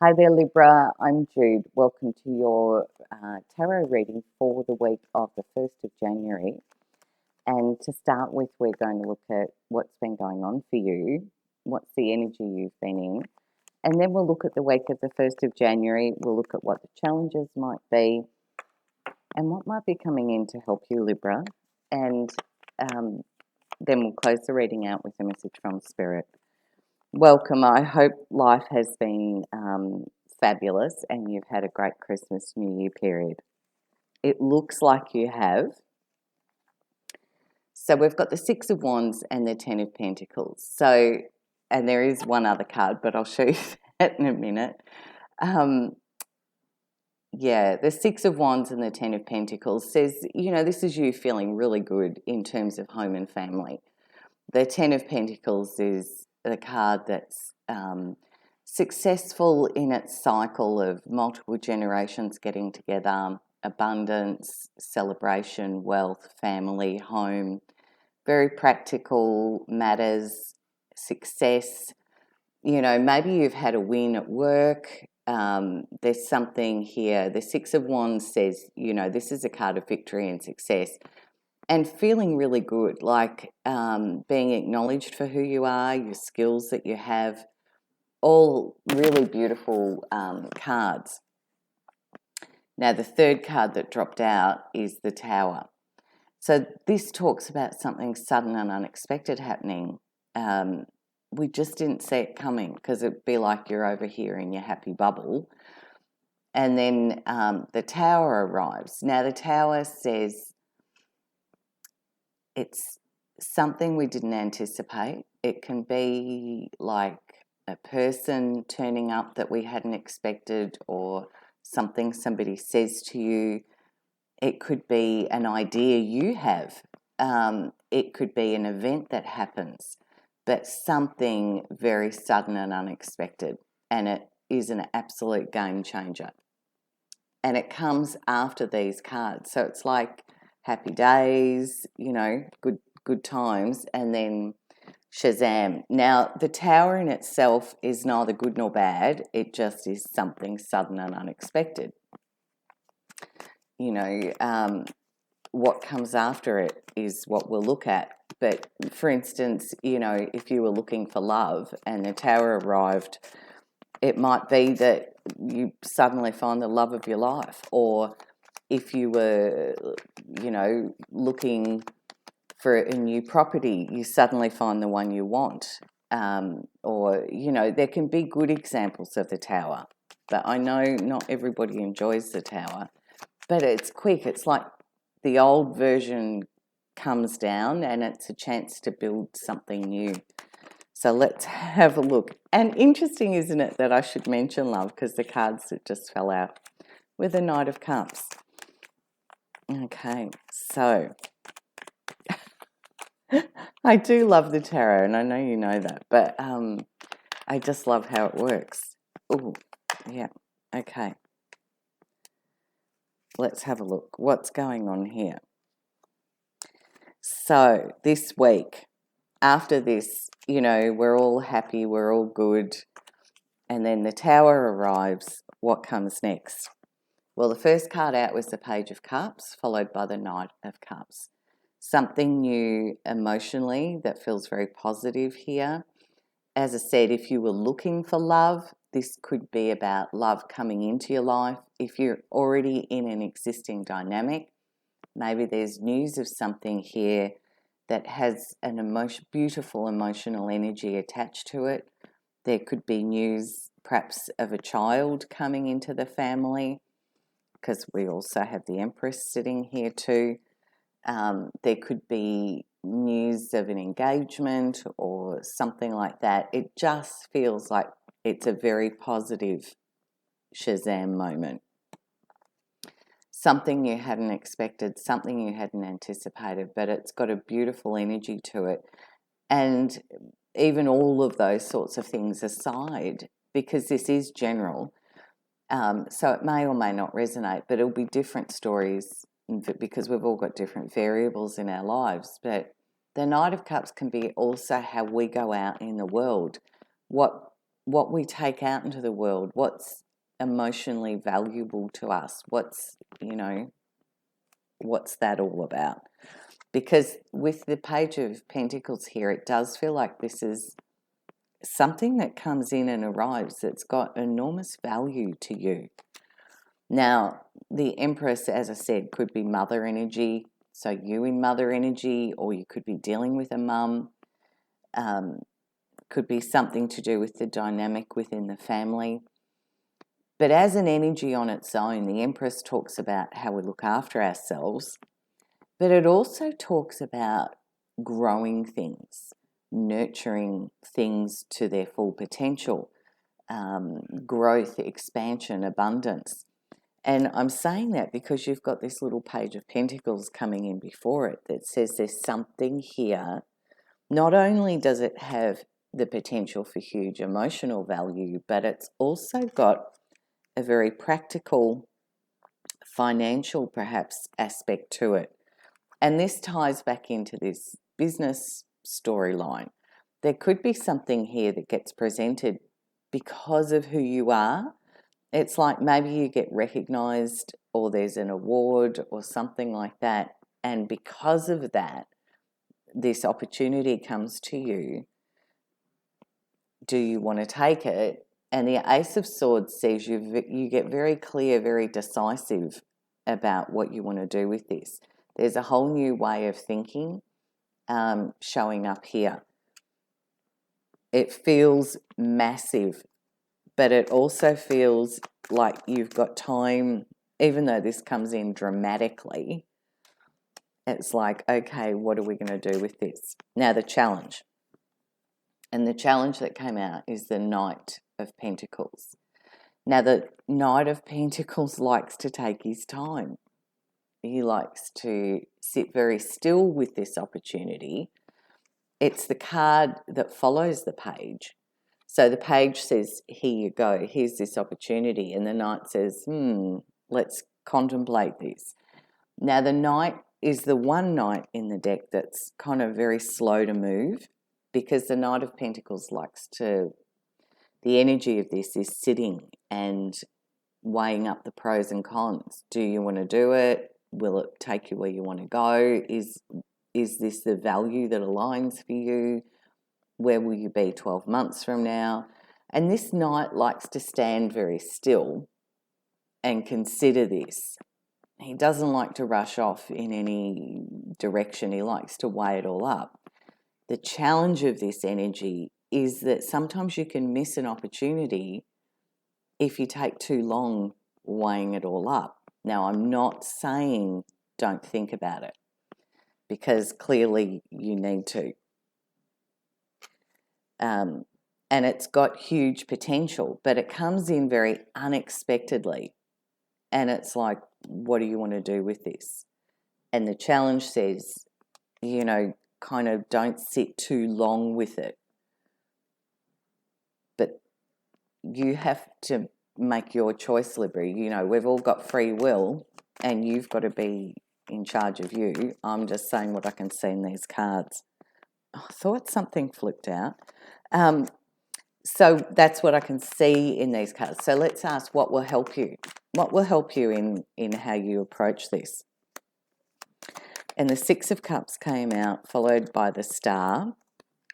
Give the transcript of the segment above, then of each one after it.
Hi there, Libra. I'm Jude. Welcome to your tarot reading for the week of the 1st of January. And to start with, we're going to look at what's been going on for you, what's the energy you've been in. And then we'll look at the week of the 1st of January. We'll look at what the challenges might be and what might be coming in to help you, Libra. And then we'll close the reading out with a message from Spirit. Welcome. I hope life has been fabulous and you've had a great Christmas, New Year period. It looks like you have. So we've got the Six of Wands and the Ten of Pentacles. So, and there is one other card, but I'll show you that in a minute. The Six of Wands and the Ten of Pentacles says, this is you feeling really good in terms of home and family. The Ten of Pentacles is the card that's successful in its cycle of multiple generations getting together, abundance, celebration, wealth, family, home, very practical matters, success. Maybe you've had a win at work. There's something here. The Six of Wands says, this is a card of victory and success. And feeling really good, like being acknowledged for who you are, your skills that you have, all really beautiful cards. Now, the third card that dropped out is the Tower. So this talks about something sudden and unexpected happening. We just didn't see it coming because it'd be like you're over here in your happy bubble. And then the Tower arrives. Now, the Tower says, it's something we didn't anticipate. It can be like a person turning up that we hadn't expected, or something somebody says to you. It could be an idea you have. It could be an event that happens, but something very sudden and unexpected. And it is an absolute game changer. And it comes after these cards. So it's like happy days, good times, and then Shazam. Now, the Tower in itself is neither good nor bad. It just is something sudden and unexpected. What comes after it is what we'll look at. But for instance, if you were looking for love and the Tower arrived, it might be that you suddenly find the love of your life. Or if you were, looking for a new property, you suddenly find the one you want. There can be good examples of the Tower. But I know not everybody enjoys the Tower. But it's quick. It's like the old version comes down and it's a chance to build something new. So let's have a look. And interesting, isn't it, that I should mention love, because the cards that just fell out with the Knight of Cups. Okay, so I do love the tarot, and I know you know that, but I just love how it works. Oh, yeah, okay. Let's have a look. What's going on here? So this week, after this, we're all happy, we're all good, and then the Tower arrives. What comes next? Well, the first card out was the Page of Cups, followed by the Knight of Cups. Something new emotionally that feels very positive here. As I said, if you were looking for love, this could be about love coming into your life. If you're already in an existing dynamic, maybe there's news of something here that has an beautiful emotional energy attached to it. There could be news perhaps of a child coming into the family, because we also have the Empress sitting here too. There could be news of an engagement or something like that. It just feels like it's a very positive Shazam moment. Something you hadn't expected, something you hadn't anticipated, but it's got a beautiful energy to it. And even all of those sorts of things aside, because this is general, so it may or may not resonate, but it'll be different stories because we've all got different variables in our lives. But the Knight of Cups can be also how we go out in the world, what what we take out into the world, what's emotionally valuable to us, what's that all about? Because with the Page of Pentacles here, it does feel like this is something that comes in and arrives that's got enormous value to you. Now, the Empress, as I said, could be mother energy, so you in mother energy, or you could be dealing with a mum. Could be something to do with the dynamic within the family. But as an energy on its own, the Empress talks about how we look after ourselves, but it also talks about growing things, nurturing things to their full potential, growth, expansion, abundance. And I'm saying that because you've got this little Page of Pentacles coming in before it that says there's something here. Not only does it have the potential for huge emotional value, but it's also got a very practical, financial perhaps aspect to it. And this ties back into this business storyline. There could be something here that gets presented because of who you are. It's like maybe you get recognized or there's an award or something like that. And because of that, this opportunity comes to you. Do you want to take it? And the Ace of Swords says you get very clear, very decisive about what you want to do with this. There's a whole new way of thinking showing up here. It feels massive, but it also feels like you've got time, even though this comes in dramatically. It's like, okay, what are we going to do with this? Now the challenge. And the challenge that came out is the Knight of Pentacles. Now, the Knight of Pentacles likes to take his time. He likes to sit very still with this opportunity. It's the card that follows the page. So the page says, here you go, here's this opportunity. And the Knight says, let's contemplate this. Now, the Knight is the one Knight in the deck that's kind of very slow to move, because the Knight of Pentacles likes to, the energy of this is sitting and weighing up the pros and cons. Do you want to do it? Will it take you where you want to go? Is this the value that aligns for you? Where will you be 12 months from now? And this Knight likes to stand very still and consider this. He doesn't like to rush off in any direction. He likes to weigh it all up. The challenge of this energy is that sometimes you can miss an opportunity if you take too long weighing it all up. Now, I'm not saying don't think about it, because clearly you need to. And it's got huge potential, but it comes in very unexpectedly. And it's like, what do you want to do with this? And the challenge says, kind of don't sit too long with it. But you have to make your choice, Libra. We've all got free will and you've got to be in charge of you. I'm just saying what I can see in these cards. Oh, I thought something flipped out. So that's what I can see in these cards. So let's ask, what will help you? What will help you in how you approach this? And the Six of Cups came out, followed by the Star,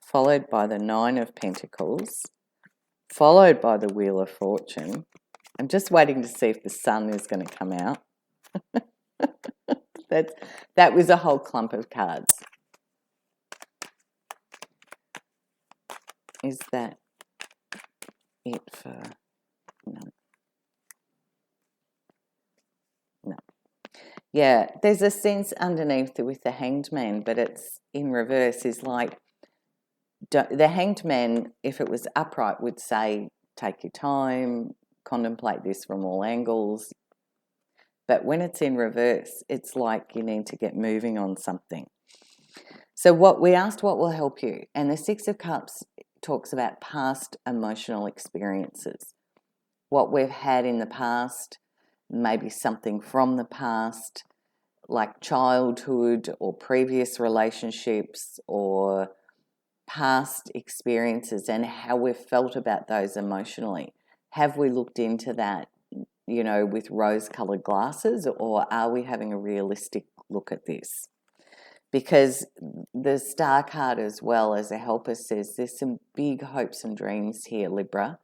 followed by the Nine of Pentacles, followed by the Wheel of Fortune. I'm just waiting to see if the Sun is going to come out. That was a whole clump of cards. Is that it for... No. Yeah, there's a sense underneath with the Hanged Man, but it's in reverse, is like, the Hanged Man, if it was upright, would say, take your time, contemplate this from all angles. But when it's in reverse, it's like you need to get moving on something. So what we asked, what will help you? And the Six of Cups talks about past emotional experiences. What we've had in the past, maybe something from the past, like childhood or previous relationships or past experiences and how we've felt about those emotionally. Have we looked into that, with rose-coloured glasses, or are we having a realistic look at this? Because the Star card as well as a helper says there's some big hopes and dreams here, Libra.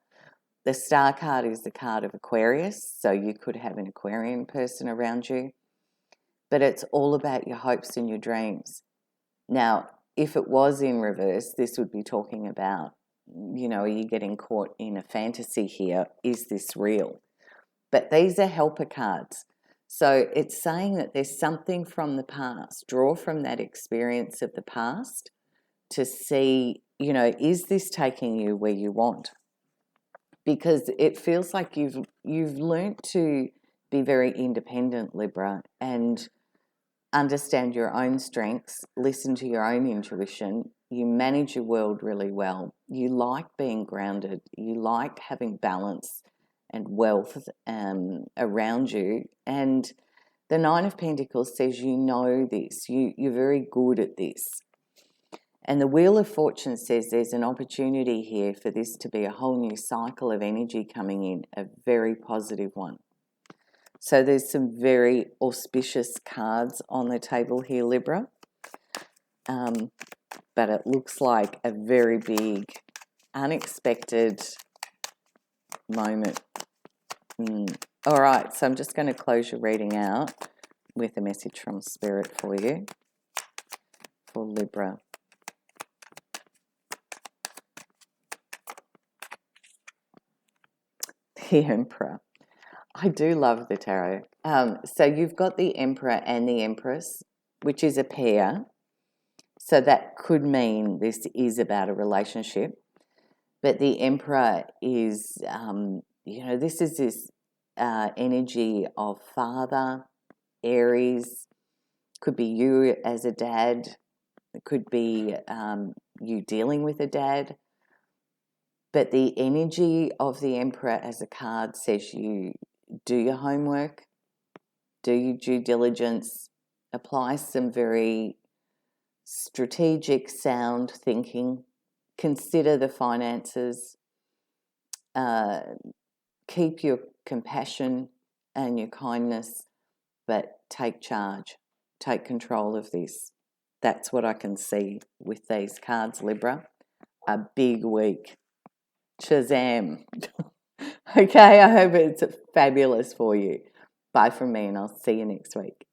The Star card is the card of Aquarius, so you could have an Aquarian person around you. But it's all about your hopes and your dreams. Now, if it was in reverse, this would be talking about, are you getting caught in a fantasy here? Is this real? But these are helper cards. So it's saying that there's something from the past. Draw from that experience of the past to see, is this taking you where you want? Because it feels like you've learnt to be very independent, Libra, and understand your own strengths, listen to your own intuition. You manage your world really well. You like being grounded. You like having balance and wealth around you. And the Nine of Pentacles says you know this. You're very good at this. And the Wheel of Fortune says there's an opportunity here for this to be a whole new cycle of energy coming in, a very positive one. So there's some very auspicious cards on the table here, Libra. But it looks like a very big, unexpected moment. All right, so I'm just going to close your reading out with a message from Spirit for you, for Libra. The Emperor. I do love the tarot. So you've got the Emperor and the Empress, which is a pair. So that could mean this is about a relationship. But the Emperor is, this is this energy of father, Aries. Could be you as a dad. It could be you dealing with a dad. But the energy of the Emperor as a card says you do your homework, do your due diligence, apply some very strategic, sound thinking, consider the finances, keep your compassion and your kindness, but take charge, take control of this. That's what I can see with these cards, Libra. A big week. Shazam. Okay, I hope it's fabulous for you. Bye from me, and I'll see you next week.